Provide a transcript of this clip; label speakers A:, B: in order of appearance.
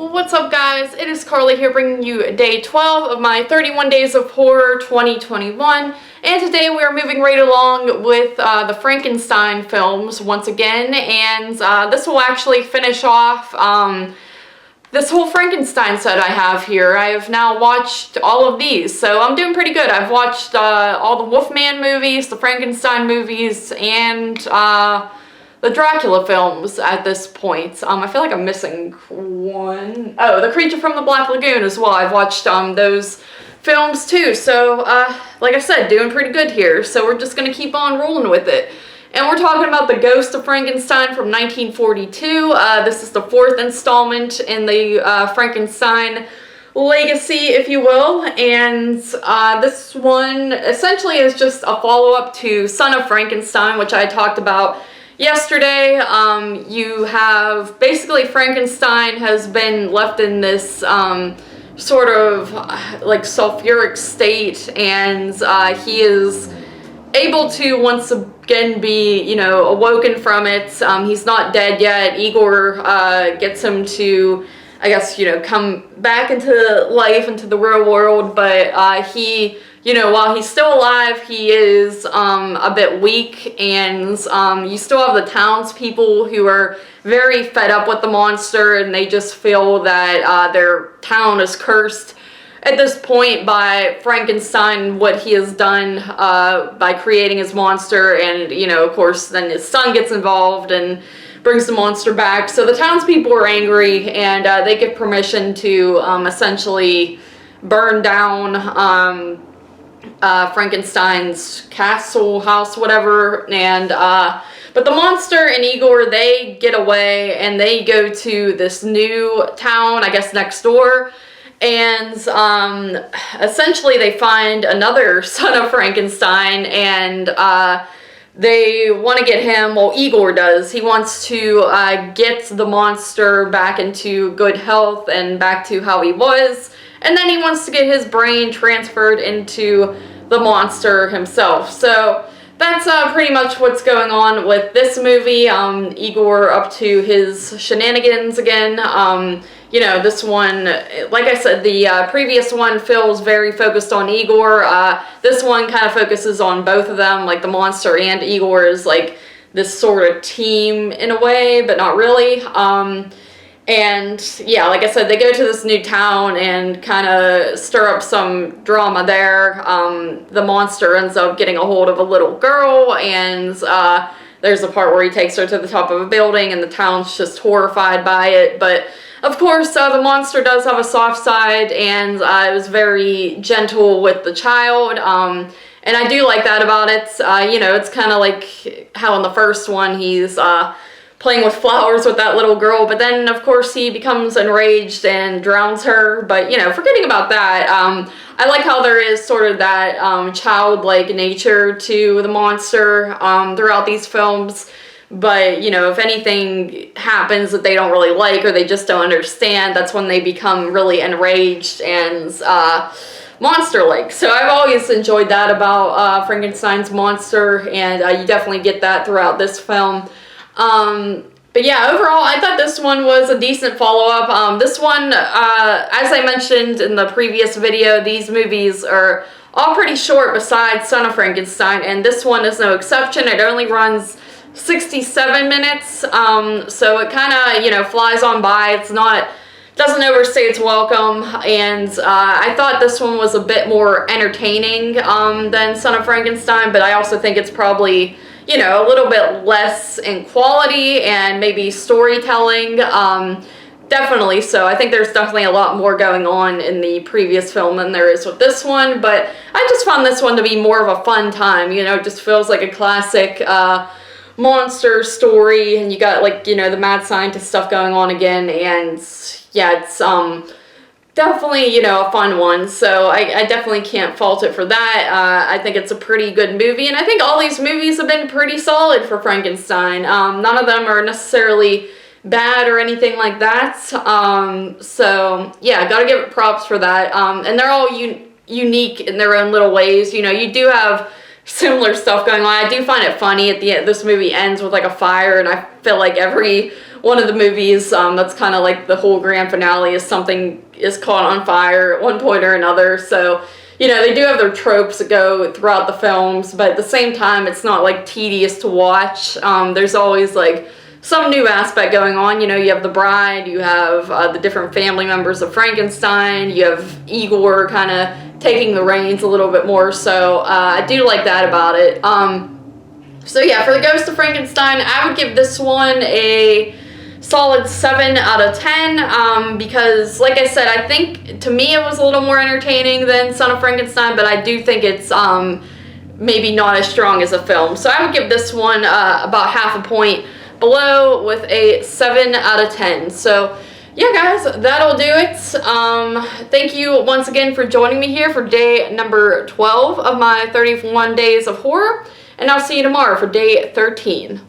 A: What's up, guys? It is Carly here bringing you day 12 of my 31 Days of Horror 2021, and today we are moving right along with the Frankenstein films once again, and this will actually finish off this whole Frankenstein set I have here. I have now watched all of these, so I'm doing pretty good. I've watched all the Wolfman movies, the Frankenstein movies, and the Dracula films at this point. I feel like I'm missing one. Oh, The Creature from the Black Lagoon as well. I've watched those films too. So, like I said, doing pretty good here. So we're just gonna keep on rolling with it. And we're talking about The Ghost of Frankenstein from 1942. This is the fourth installment in the Frankenstein legacy, if you will. And this one essentially is just a follow-up to Son of Frankenstein, which I talked about yesterday. You have basically Frankenstein has been left in this sort of like sulfuric state, and he is able to once again be, you know, awoken from it. He's not dead yet. Igor gets him to, I guess, you know, come back into life, into the real world, but he, you know, while he's still alive, he is a bit weak, and you still have the townspeople who are very fed up with the monster, and they just feel that their town is cursed at this point by Frankenstein, what he has done by creating his monster, and, you know, of course, then his son gets involved and brings the monster back. So the townspeople are angry, and they get permission to essentially burn down Frankenstein's castle, house, whatever, and but the monster and Igor, they get away and they go to this new town, I guess next door, and essentially they find another son of Frankenstein, and they want to get him, well, Igor does, he wants to get the monster back into good health and back to how he was. And then he wants to get his brain transferred into the monster himself. So that's pretty much what's going on with this movie. Igor up to his shenanigans again. You know, this one, like I said, the previous one feels very focused on Igor. This one kind of focuses on both of them, like the monster and Igor is like this sort of team in a way, but not really. And yeah, like I said, they go to this new town and kind of stir up some drama there. The monster ends up getting a hold of a little girl, and there's a part where he takes her to the top of a building, and the town's just horrified by it. But of course, the monster does have a soft side, and it was very gentle with the child. And I do like that about it. You know, it's kind of like how in the first one he's playing with flowers with that little girl, but then of course he becomes enraged and drowns her. But, you know, forgetting about that, I like how there is sort of that childlike nature to the monster throughout these films. But, you know, if anything happens that they don't really like or they just don't understand, that's when they become really enraged and monster-like. So I've always enjoyed that about Frankenstein's monster, and you definitely get that throughout this film. But yeah, overall, I thought this one was a decent follow-up. This one, as I mentioned in the previous video, these movies are all pretty short besides Son of Frankenstein, and this one is no exception. It only runs 67 minutes, so it kind of, you know, flies on by. It's not, doesn't overstay its welcome, and I thought this one was a bit more entertaining than Son of Frankenstein, but I also think it's probably, you know, a little bit less in quality and maybe storytelling. Definitely so. I think there's definitely a lot more going on in the previous film than there is with this one, but I just found this one to be more of a fun time. You know, it just feels like a classic monster story, and you got, like, you know, the mad scientist stuff going on again, and yeah, it's definitely, you know, a fun one, so I definitely can't fault it for that. I think it's a pretty good movie, and I think all these movies have been pretty solid for Frankenstein. None of them are necessarily bad or anything like that, so yeah, gotta give it props for that. And they're all unique in their own little ways. You know, you do have similar stuff going on. I do find it funny at the end. This movie ends with like a fire, and I feel like every one of the movies that's kind of like the whole grand finale is something is caught on fire at one point or another. So, you know, they do have their tropes that go throughout the films, but at the same time, it's not like tedious to watch. There's always like some new aspect going on. You know, you have the bride, you have the different family members of Frankenstein, you have Igor kind of taking the reins a little bit more. So I do like that about it. So yeah, for the Ghost of Frankenstein, I would give this one a solid 7 out of 10 because, like I said, I think to me it was a little more entertaining than Son of Frankenstein, but I do think it's maybe not as strong as a film. So I would give this one about half a point below with a 7 out of 10. So yeah, guys, that'll do it. Thank you once again for joining me here for day number 12 of my 31 days of horror, and I'll see you tomorrow for day 13.